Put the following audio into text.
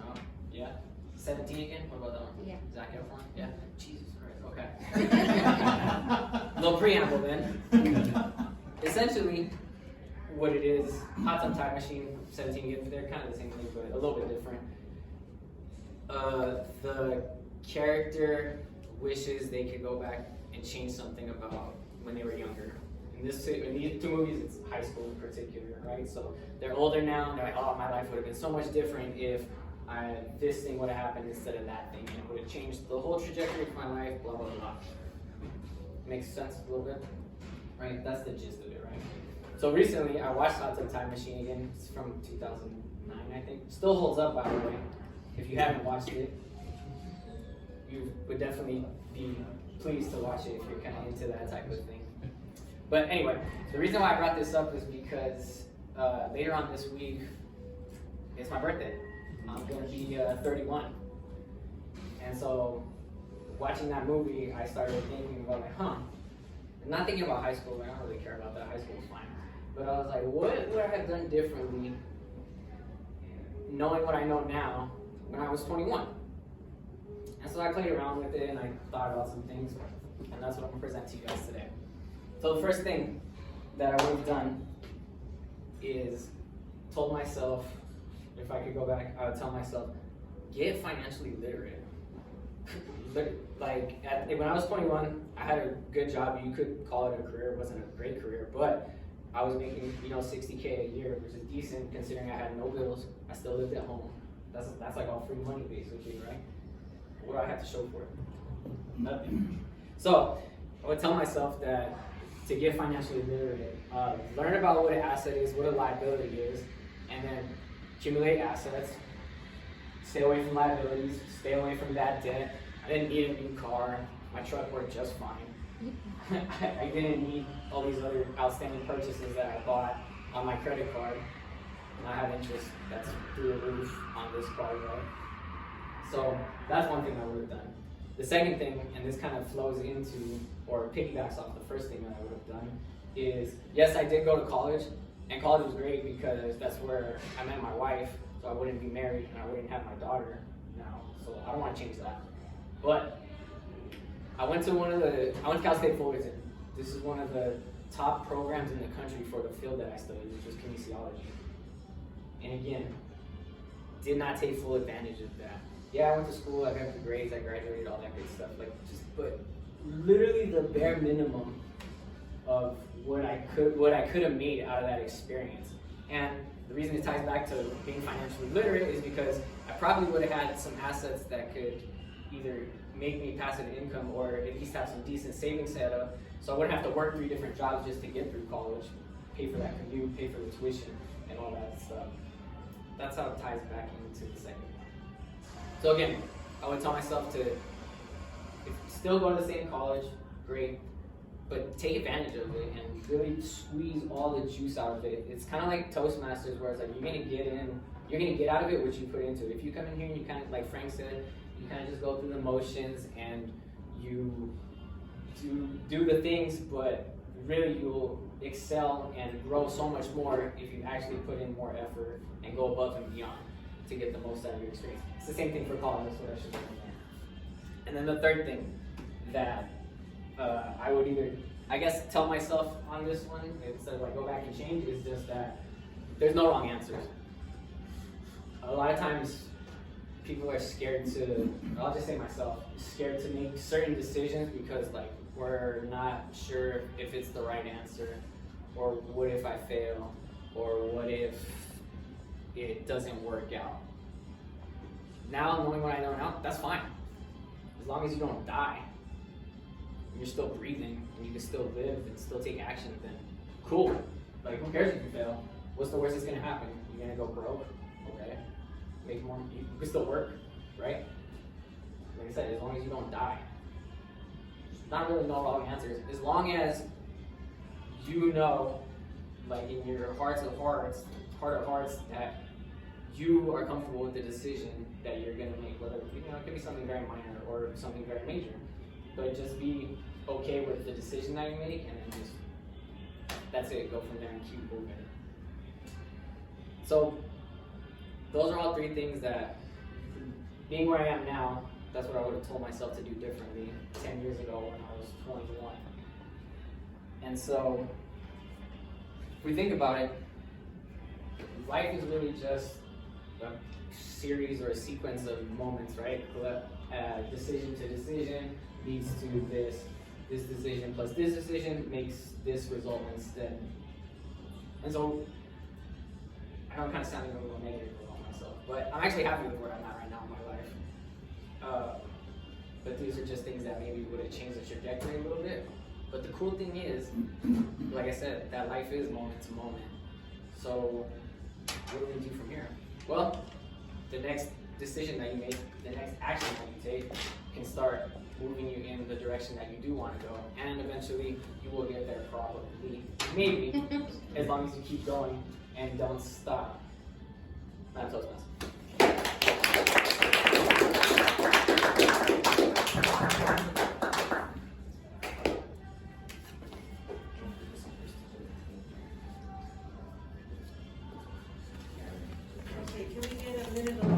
No? Yeah? 17 again? What about that one? Yeah. Zac Efron? Yeah? Jesus Christ, okay. Little preamble then. Essentially, what it is, Hot Tub Time Machine, 17 again, they're kind of the same thing, but a little bit different. The character wishes they could go back and change something about when they were younger. In these two movies, it's high school in particular, right? So they're older now, and they're like, oh, my life would have been so much different if this thing would have happened instead of that thing, and it would have changed the whole trajectory of my life, blah, blah, blah. Makes sense a little bit? Right? That's the gist of it, right? So recently, I watched Hot Tub Time Machine again. It's from 2009, I think. Still holds up, by the way. If you haven't watched it, you would definitely be pleased to watch it if you're kind of into that type of thing. But anyway, the reason why I brought this up is because later on this week, it's my birthday. I'm going to be 31. And so, watching that movie, I started thinking about, like, I'm not thinking about high school. I don't really care about that. High school is fine. But I was like, what would I have done differently knowing what I know now when I was 21? And so I played around with it and I thought about some things, and that's what I'm going to present to you guys today. So the first thing that I would have done is told myself, if I could go back, I would tell myself, get financially literate. Like, when I was 21, I had a good job. You could call it a career. It wasn't a great career, but I was making, $60K a year, which is decent considering I had no bills. I still lived at home. That's like all free money basically, right? What do I have to show for it? Nothing. So I would tell myself that to get financially literate, learn about what an asset is, what a liability is, and then accumulate assets. Stay away from liabilities. Stay away from bad debt. I didn't need a new car. My truck worked just fine. I didn't need all these other outstanding purchases that I bought on my credit card. And I have interest that's through the roof on this card, right? So that's one thing I would have done. The second thing, and this kind of flows into or piggybacks off the first thing that I would have done, is yes, I did go to college, and college was great because that's where I met my wife, so I wouldn't be married and I wouldn't have my daughter now. So I don't want to change that. But I went to Cal State Fullerton. This is one of the top programs in the country for the field that I studied, which was kinesiology. And again, did not take full advantage of that. Yeah, I went to school, I got good grades, I graduated, all that good stuff. But literally the bare minimum of what I could have made out of that experience. And the reason it ties back to being financially literate is because I probably would have had some assets that could either make me passive income or at least have some decent savings set up. So I wouldn't have to work 3 different jobs just to get through college, pay for that commute, pay for the tuition, and all that stuff. That's how it ties back into the second one. So again, I would tell myself to still go to the same college, great, but take advantage of it and really squeeze all the juice out of it. It's kind of like Toastmasters, where it's like you're gonna get out of it what you put into it. If you come in here and you kind of, like Frank said, you kind of just go through the motions and you do the things, but really you'll excel and grow so much more if you actually put in more effort and go above and beyond to get the most out of your experience. It's the same thing for college, that's what I should have done there. And then the third thing that I would either, I guess, tell myself on this one, instead of like go back and change, is just that there's no wrong answers. A lot of times people are scared to, I'll just say myself, scared to make certain decisions because like we're not sure if it's the right answer, or what if I fail, or what if it doesn't work out. Now, knowing what I know now, that's fine. As long as you don't die, and you're still breathing, and you can still live and still take action, then cool. Like, who cares if you fail? What's the worst that's gonna happen? You're gonna go broke, okay? Make more, you can still work, right? Like I said, as long as you don't die. Not really no wrong answers. As long as you know, like in your heart of hearts, that you are comfortable with the decision that you're gonna make, whether it could be something very minor or something very major. But just be okay with the decision that you make, and then just that's it. Go from there and keep moving. So those are all 3 things that being where I am now, that's what I would have told myself to do differently 10 years ago when I was 21. And so, if we think about it, life is really just a series or a sequence of moments, right? Decision to decision leads to this. This decision plus this decision makes this result instead. And so, I know I'm kind of sounding a little negative about myself, but I'm actually happy with where I'm at right now in my life. But these are just things that maybe would have changed the trajectory a little bit. But the cool thing is, like I said, that life is moment to moment. So, what do we do from here? Well, the next decision that you make, the next action that you take, can start moving you in the direction that you do want to go, and eventually you will get there probably, maybe, as long as you keep going and don't stop. I'm Toastmaster. Okay, can we get a minute